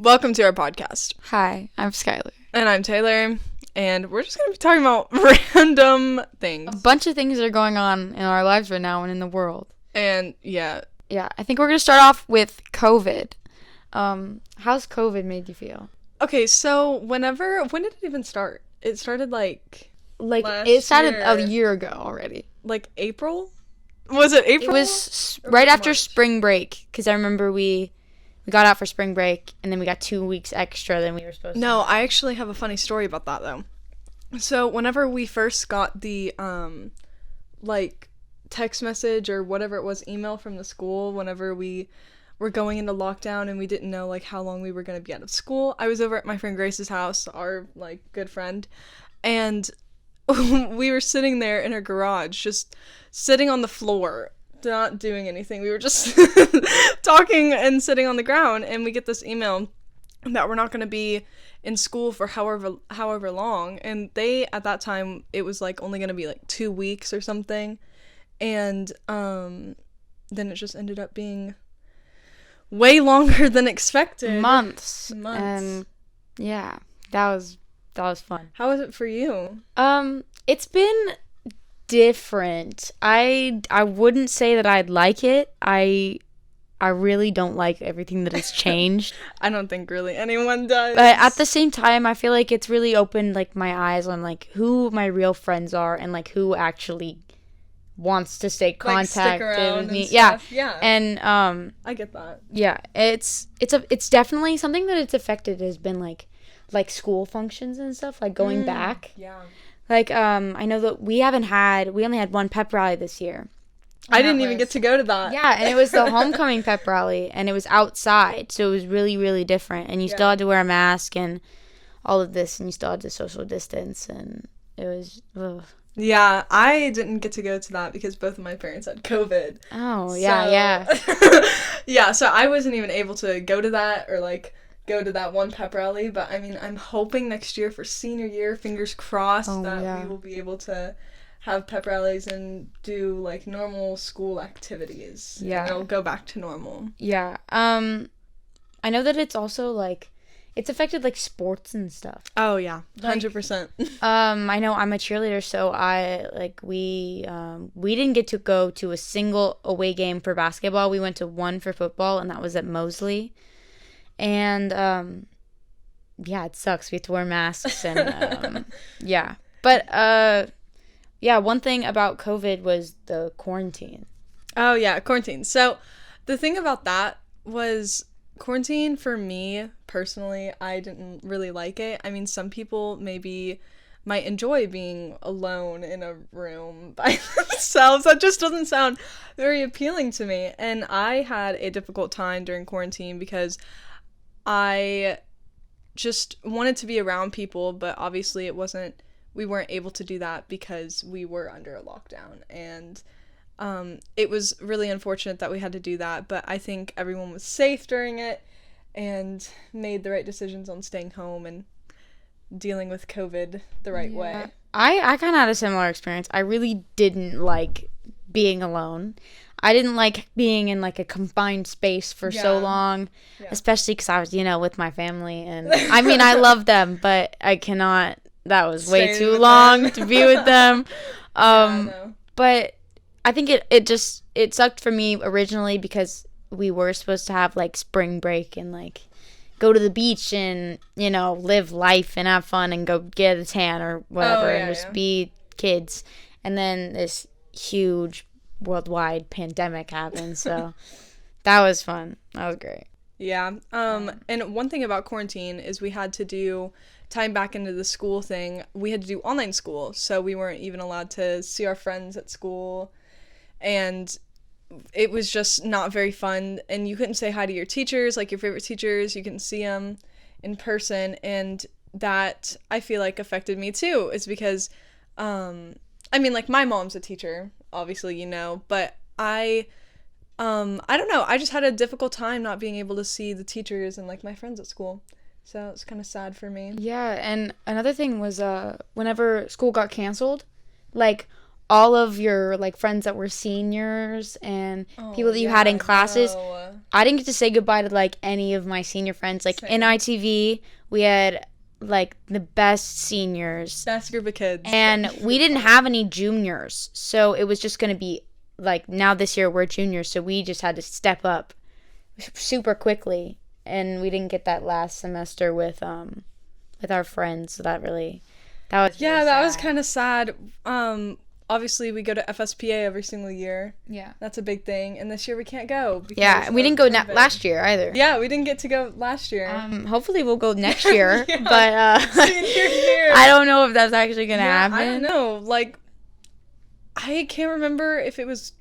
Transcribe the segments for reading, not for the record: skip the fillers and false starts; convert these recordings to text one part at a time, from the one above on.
Welcome to our podcast. Hi, I'm Skylar. And I'm Taylor. And we're just going to be talking about random things. A bunch of things are going on in our lives right now and in the world. And yeah. Yeah, I think we're going to start off with COVID. How's COVID made you feel? Okay, so when did it even start? It started it started a year ago already. Like April? Was it April? It was right after spring break, because I remember we got out for spring break, and then we got 2 weeks extra than we were supposed to. No, I actually have a funny story about that, though. So whenever we first got the, text message or whatever it was, email from the school, whenever we were going into lockdown and we didn't know, how long we were going to be out of school, I was over at my friend Grace's house, our, good friend, and we were sitting there in her garage, just sitting on the floor, not doing anything. We were just talking and sitting on the ground, and we get this email that we're not going to be in school for however long, and at that time, it was, only going to be, 2 weeks or something, and, then it just ended up being way longer than expected. Months. And, yeah, that was fun. How was it for you? It's been different. I wouldn't say that I'd like it. I really don't like everything that has changed. I don't think really anyone does. But at the same time, I feel like it's really opened my eyes on who my real friends are and who actually wants to stay contacted with me. Yeah. And I get that. Yeah, it's definitely something that it's affected has been like school functions and stuff, going back. Yeah. I know that we only had one pep rally this year. I didn't even get to go to that. Yeah, and it was the homecoming pep rally, and it was outside, so it was really, really different. And you still had to wear a mask and all of this, and you still had to social distance, and it was, ugh. Yeah, I didn't get to go to that because both of my parents had COVID. Oh, yeah. Yeah, so I wasn't even able to go to that or, go to that one pep rally, but I mean, I'm hoping next year for senior year, fingers crossed, we will be able to have pep rallies and do normal school activities. Yeah. And it'll go back to normal. Yeah. I know that it's also it's affected sports and stuff. Oh yeah, 100%. I know I'm a cheerleader, so we didn't get to go to a single away game for basketball. We went to one for football, and that was at Mosley. And, yeah, it sucks. We have to wear masks and, yeah. But, yeah, one thing about COVID was the quarantine. Oh, yeah, quarantine. So, the thing about that was quarantine for me, personally, I didn't really like it. I mean, some people maybe might enjoy being alone in a room by themselves. That just doesn't sound very appealing to me. And I had a difficult time during quarantine because I just wanted to be around people, but obviously we weren't able to do that because we were under a lockdown, and it was really unfortunate that we had to do that, but I think everyone was safe during it and made the right decisions on staying home and dealing with COVID the right way. I kind of had a similar experience. I really didn't like being alone. I didn't like being in a confined space for so long, especially because I was, with my family. And I mean, I love them, but I cannot. That was way too long to be with them. But I think it sucked for me originally because we were supposed to have spring break and go to the beach and live life and have fun and go get a tan or whatever and just be kids. And then this huge worldwide pandemic happened, so that was fun. That was great. Yeah. And one thing about quarantine is we had to do, tying back into the school thing, we had to do online school, so we weren't even allowed to see our friends at school, and it was just not very fun, and you couldn't say hi to your teachers, your favorite teachers, you couldn't see them in person, and that, I feel affected me too. It's because, I mean, my mom's a teacher, obviously, but I don't know, I just had a difficult time not being able to see the teachers and, my friends at school, so it's kind of sad for me. Yeah, and another thing was, whenever school got canceled, all of your like friends that were seniors and people that you had in classes. I didn't get to say goodbye to like any of my senior friends. Like in ITV, we had like the best seniors, best group of kids, and we didn't have any juniors, so it was just going to be like, now this year we're juniors, so we just had to step up super quickly, and we didn't get that last semester with our friends, so that was really that was kind of sad. Obviously we go to FSPA every single year. Yeah, that's a big thing, and this year we can't go. We didn't go last year either. Yeah, we didn't get to go last year. Hopefully we'll go next year. But senior year. I don't know if that's actually gonna happen. I don't know. Like, I can't remember if it was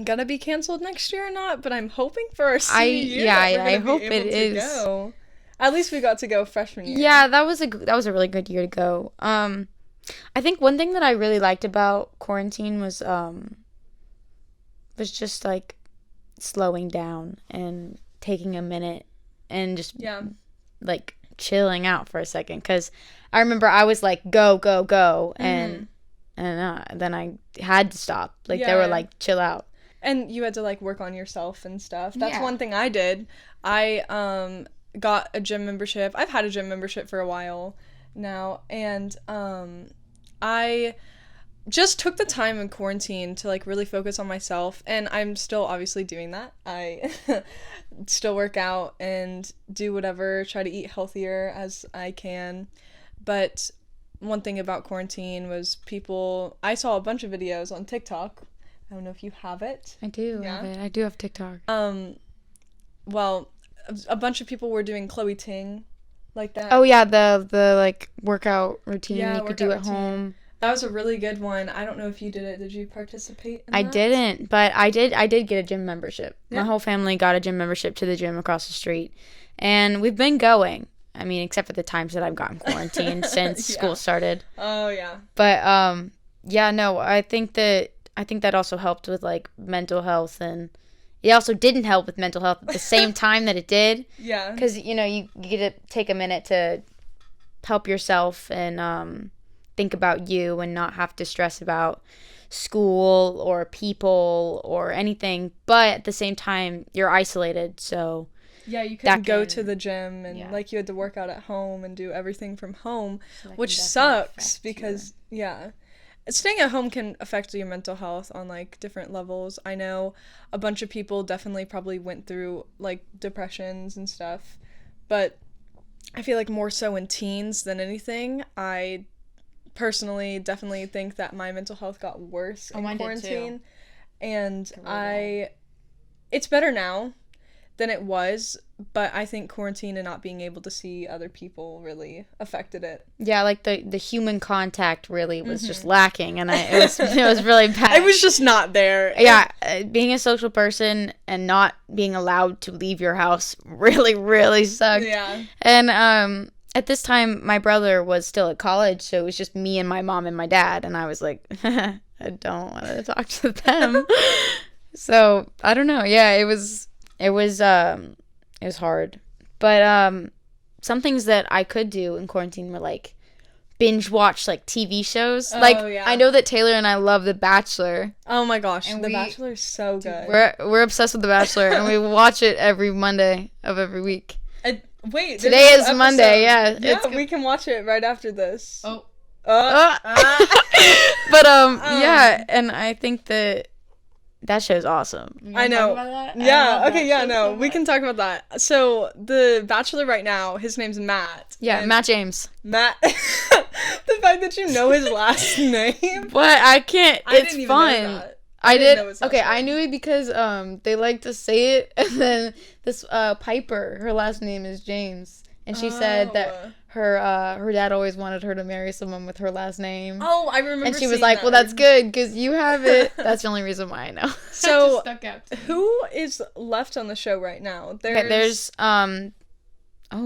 gonna be canceled next year or not, but I'm hoping for our senior year. I hope it is. Go. At least we got to go freshman year. Yeah, that was a really good year to go. I think one thing that I really liked about quarantine was just like slowing down and taking a minute and just like chilling out for a second, because I remember I was like go go go, and then I had to stop. Like they were like, chill out. And you had to like work on yourself and stuff. That's one thing I did. I got a gym membership. I've had a gym membership for a while now, and I just took the time in quarantine to like really focus on myself, and I'm still obviously doing that. I still work out and do whatever, try to eat healthier as I can. But one thing about quarantine was I saw a bunch of videos on TikTok. I don't know if you have it. I do have it. I do have TikTok. Well, a bunch of people were doing Chloe Ting like that. Oh yeah, the like workout routine you could do at home. That was a really good one. I don't know if you did it. Did you participate in that? I didn't, but I did get a gym membership. Yeah. My whole family got a gym membership to the gym across the street, and we've been going. I mean, except for the times that I've gotten quarantined since school started. Oh yeah. But I think that also helped with like mental health, and it also didn't help with mental health at the same time that it did. Yeah. Because you get to take a minute to help yourself and think about you and not have to stress about school or people or anything. But at the same time, you're isolated, so yeah, you couldn't go to the gym, and like you had to work out at home and do everything from home, so which sucks because staying at home can affect your mental health on like different levels. I know a bunch of people definitely probably went through like depressions and stuff, but I feel like more so in teens than anything. I personally definitely think that my mental health got worse in quarantine, and it's better now than it was, but I think quarantine and not being able to see other people really affected it. Yeah, like the human contact really was just lacking, and it was really bad. I was just not there. Yeah, being a social person and not being allowed to leave your house really, really sucked. Yeah. And at this time, my brother was still at college, so it was just me and my mom and my dad, and I was like, I don't want to talk to them. So I don't know. Yeah, it was hard, but some things that I could do in quarantine were like binge watch like TV shows. I know that Taylor and I love The Bachelor. Oh my gosh, The Bachelor is so good. We're obsessed with The Bachelor, and we watch it every Monday of every week. Wait, today is Monday. Yeah, we can watch it right after this. Oh. But yeah, and I think that show's awesome. I know. Yeah. Okay. Yeah. No, we can talk about that. So The Bachelor right now, his name's Matt. Yeah, Matt James. Matt. The fact that you know his last name. But I can't. It's fun. Know that. I did. Okay, I knew it because they like to say it, and then this Piper, her last name is James, and she said that her dad always wanted her to marry someone with her last name. Oh, I remember. And she was like, "Well, that's good because you have it." That's the only reason why I know. So, who is left on the show right now? There's oh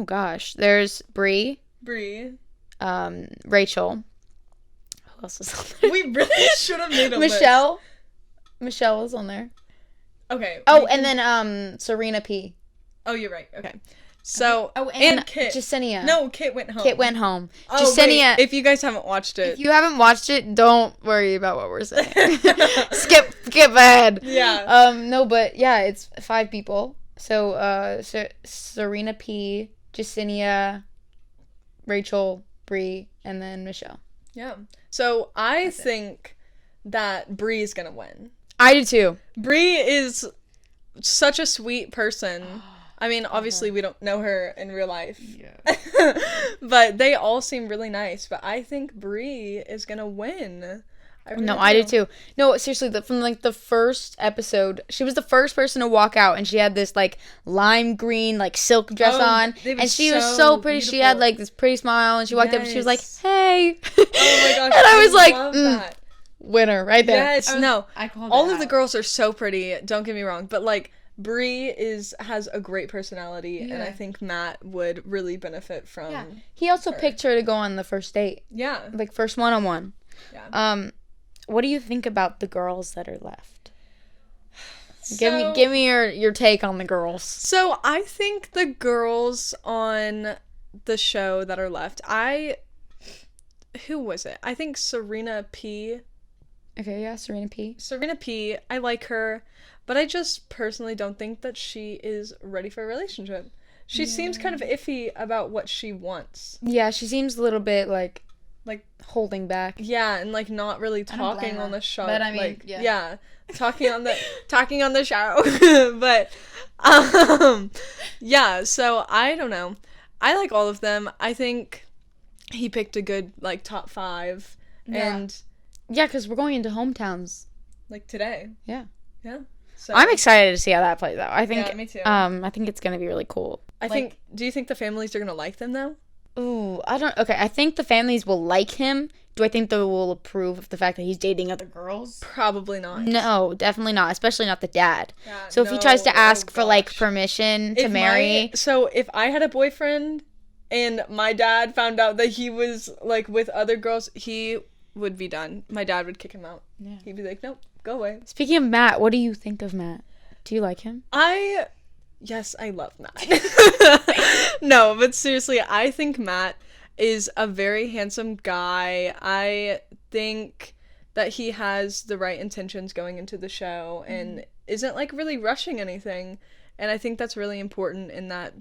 gosh, there's Bree, Rachel. Who else is on there? We really should have made a Michelle. list. Michelle was on there. Okay. Oh, and then Serena P. Oh, you're right. Okay. So, and Kit. Jasenia. No, Kit went home. Kit went home. Oh, Jasenia. Wait, if you guys haven't watched it. If you haven't watched it, don't worry about what we're saying. Skip ahead. Yeah. No, but yeah, it's 5 people. So, Serena P, Jasenia, Rachel, Bree, and then Michelle. Yeah. So, I think that Bree is going to win. I do too. Bree is such a sweet person. I mean, obviously we don't know her in real life. Yeah. But they all seem really nice. But I think Bree is going to win. I do too. No, seriously, from like the first episode, she was the first person to walk out, and she had this like lime green like silk dress on, and she was so pretty. Beautiful. She had like this pretty smile, and she walked up and she was like, "Hey!" Oh my gosh! And I was like, winner right there. Yes, no. All of the girls are so pretty. Don't get me wrong, but like Bree has a great personality, and I think Matt would really benefit from. Yeah. He also picked her to go on the first date. Yeah. Like first one-on-one. Yeah. What do you think about the girls that are left? So, give me your take on the girls. So I think the girls on the show that are left, who was it? I think Serena P. Okay, yeah, Serena P. Serena P. I like her, but I just personally don't think that she is ready for a relationship. She seems kind of iffy about what she wants. Yeah, she seems a little bit like holding back. Yeah, and like not really talking on the show. But I mean, like, yeah, talking on the show. But yeah, so I don't know. I like all of them. I think he picked a good like top 5 and yeah, because we're going into hometowns like today. Yeah. So I'm excited to see how that plays out. I think me too. I think it's gonna be really cool. Do you think the families are gonna like them though? Ooh, I think the families will like him. Do I think they will approve of the fact that he's dating other girls? Probably not. No, definitely not. Especially not the dad. Yeah, so if he tries to ask for like permission to marry. So if I had a boyfriend and my dad found out that he was like with other girls, he would be done. My dad would kick him out. Yeah. He'd be like, nope, go away. Speaking of Matt, what do you think of Matt? Do you like him? Yes, I love Matt. No, but seriously, I think Matt is a very handsome guy. I think that he has the right intentions going into the show and isn't like really rushing anything. And I think that's really important in that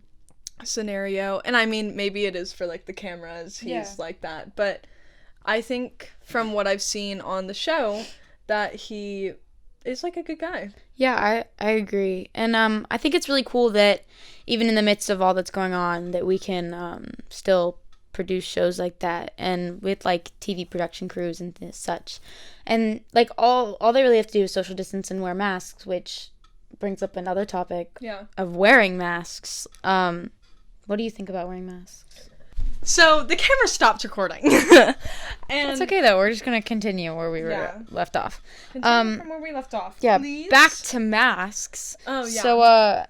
scenario. And I mean, maybe it is for like the cameras. He's like that. But I think from what I've seen on the show that he is like a good guy. Yeah, I agree. And I think it's really cool that even in the midst of all that's going on that we can still produce shows like that and with like TV production crews and such. And like all they really have to do is social distance and wear masks, which brings up another topic of wearing masks. What do you think about wearing masks? So the camera stopped recording. And it's okay though. We're just gonna continue where we were left off. Continue from where we left off. Yeah, please. Back to masks. Oh yeah. So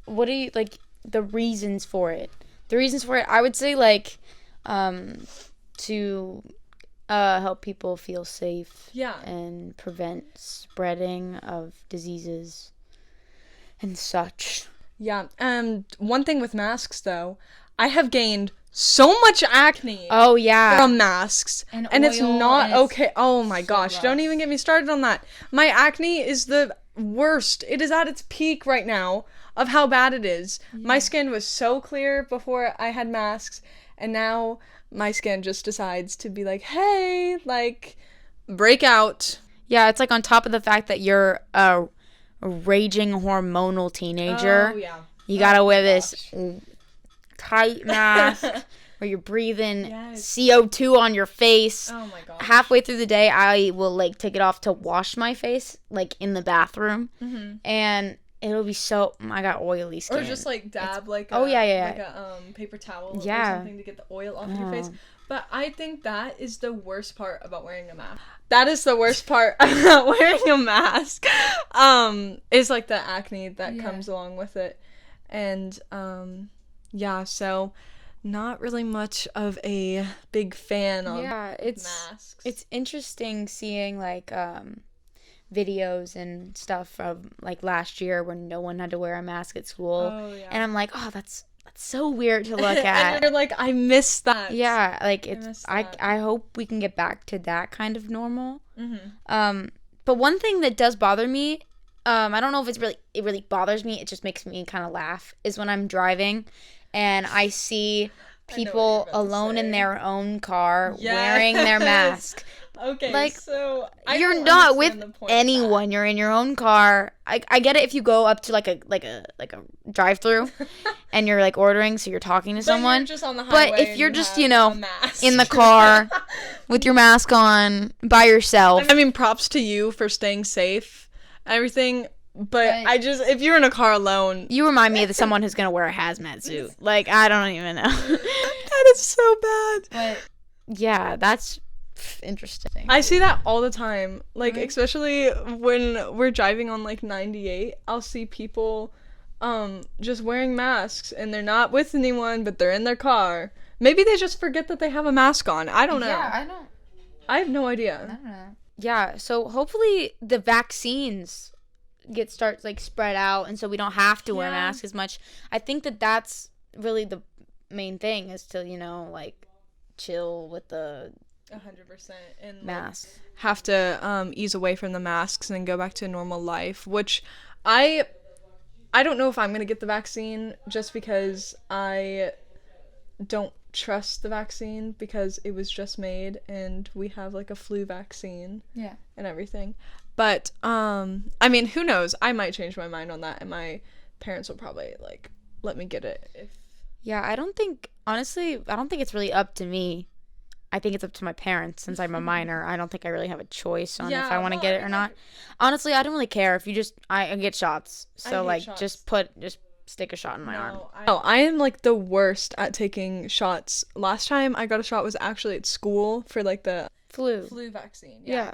what do you like the reasons for it? The reasons for it, I would say like to help people feel safe. Yeah. And prevent spreading of diseases and such. Yeah. One thing with masks though, I have gained so much acne. Oh yeah. From masks. And it's not okay. Oh my gosh. Rough. Don't even get me started on that. My acne is the worst. It is at its peak right now of how bad it is. Yeah. My skin was so clear before I had masks, and now my skin just decides to be like, hey, like, break out. Yeah, it's like on top of the fact that you're a raging hormonal teenager. Oh yeah. You gotta wear this tight mask where you're breathing CO2 on your face. Oh my gosh. Halfway through the day, I will like take it off to wash my face, like in the bathroom, and it'll be so. I got oily skin. Or just like dab like like a paper towel or something to get the oil off your face. But I think that is the worst part about wearing a mask. That is the worst part about wearing a mask. Is like the acne that comes along with it, and yeah, so not really much of a big fan of masks. It's interesting seeing like videos and stuff from like last year when no one had to wear a mask at school. Oh, yeah. And I'm like, oh, that's It's so weird to look at. And you're like, I miss that. Yeah, like I hope we can get back to that kind of normal. But one thing that does bother me, I don't know if it really bothers me, it just makes me kind of laugh, is when I'm driving and I see people alone in their own car wearing their mask. Okay, like, so you're not with anyone. You're in your own car. I get it if you go up to like a drive-through and you're like ordering, so you're talking to someone. You're just on the highway, but if you're just, you know, in the car with your mask on by yourself. I mean, props to you for staying safe, everything. But if you're in a car alone, you remind me of someone who's gonna wear a hazmat suit. Like, I don't even know. That is so bad. But yeah, that's interesting. I see that all the time. Like, especially when we're driving on like 98, I'll see people just wearing masks and they're not with anyone, but they're in their car. Maybe they just forget that they have a mask on. I don't know. Yeah, I have no idea. I don't know. Yeah, so hopefully the vaccines start spread out, and so we don't have to wear masks as much. I think that's really the main thing, is to, you know, like, chill with the 100% and masks. Like, have to ease away from the masks and go back to normal life, which I don't know if I'm gonna get the vaccine, just because I don't trust the vaccine, because it was just made and we have like a flu vaccine and everything. But I mean, who knows? I might change my mind on that, and my parents will probably like let me get it if... Yeah, I don't think it's really up to me. I think it's up to my parents, since I'm a minor. I don't think I really have a choice on if I want to get it or not. Honestly, I don't really care if you I get shots. So shots. just stick a shot in my arm. I am like the worst at taking shots. Last time I got a shot was actually at school for like the flu vaccine. Yeah.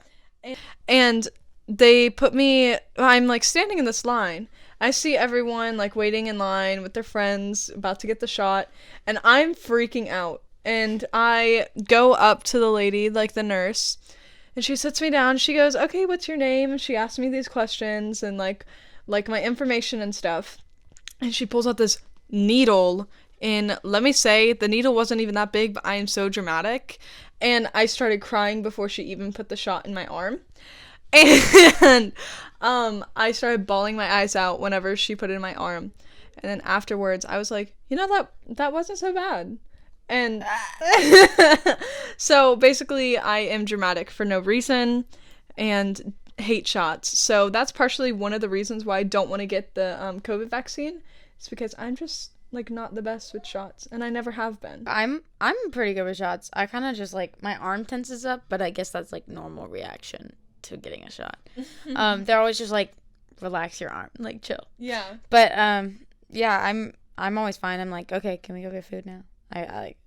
And they put me, I'm like standing in this line. I see everyone like waiting in line with their friends about to get the shot, and I'm freaking out. And I go up to the lady, like the nurse, and she sits me down. She goes, "Okay, what's your name?" And she asks me these questions and like my information and stuff. And she pulls out this needle, and let me say, the needle wasn't even that big, but I am so dramatic. And I started crying before she even put the shot in my arm. And I started bawling my eyes out whenever she put it in my arm. And then afterwards, I was like, you know, that wasn't so bad. And so basically, I am dramatic for no reason and hate shots. So that's partially one of the reasons why I don't want to get the COVID vaccine. It's because I'm just like not the best with shots, and I never have been. I'm pretty good with shots. I kind of just like, my arm tenses up, but I guess that's like normal reaction to getting a shot. They're always just like, relax your arm, like chill. Yeah. But yeah, I'm always fine. I'm like, okay, can we go get food now? I like.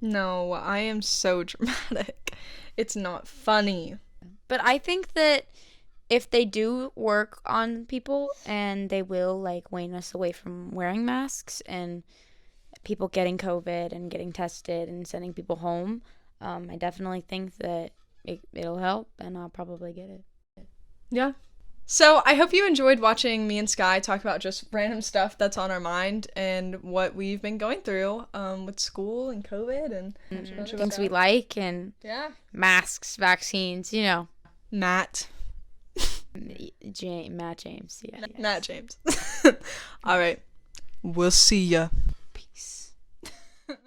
No, I am so dramatic. It's not funny. But I think that if they do work on people, and they will like wane us away from wearing masks and people getting COVID and getting tested and sending people home, I definitely think that it'll help, and I'll probably get it. Yeah. So I hope you enjoyed watching me and Sky talk about just random stuff that's on our mind and what we've been going through with school and COVID and things we like, and masks, vaccines, you know. Matt James. Yeah. Matt James. All right. We'll see ya.